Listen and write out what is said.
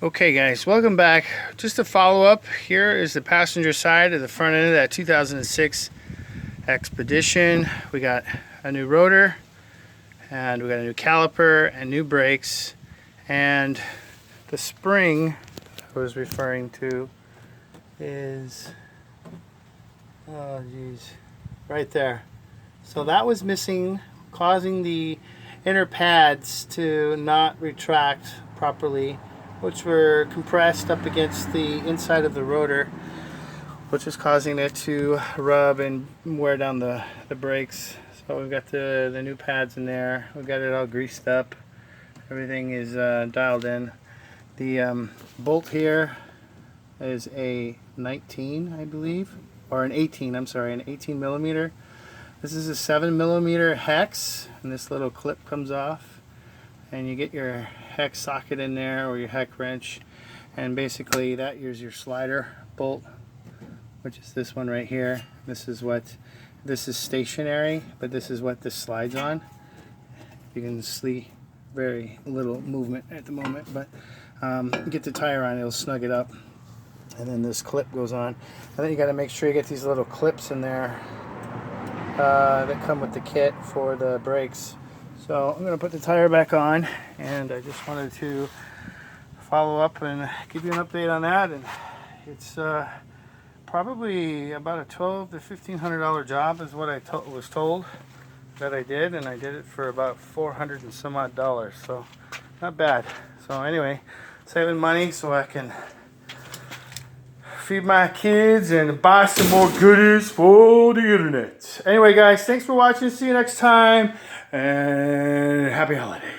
Okay guys, welcome back. Just a follow-up. Here is the passenger side of the front end of that 2006 Expedition. We got a new rotor, and we got a new caliper and new brakes, and the spring I was referring to is, oh geez, right there. So that was missing, causing the inner pads to not retract properly, which were compressed up against the inside of the rotor, which is causing it to rub and wear down the brakes. So we've got the new pads in there. We've got it all greased up. Everything is dialed in. The bolt here is a 19, I believe, or an 18, I'm sorry, an 18 millimeter. This is a 7 millimeter hex, and this little clip comes off, and you get your hex socket in there, or your hex wrench, and basically that is your slider bolt, which is this one right here. This is stationary, but this is what this slides on. You can see very little movement at the moment, but get the tire on, it'll snug it up, and then this clip goes on. And then you got to make sure you get these little clips in there that come with the kit for the brakes. So I'm going to put the tire back on, and I just wanted to follow up and give you an update on that. And it's probably about a $1,200 to $1,500 job is what I was told that I did, and I did it for about $400 and some odd dollars, so not bad. So anyway, saving money so I can feed my kids and buy some more goodies for the internet. Anyway guys, thanks for watching. See you next time, and happy holidays.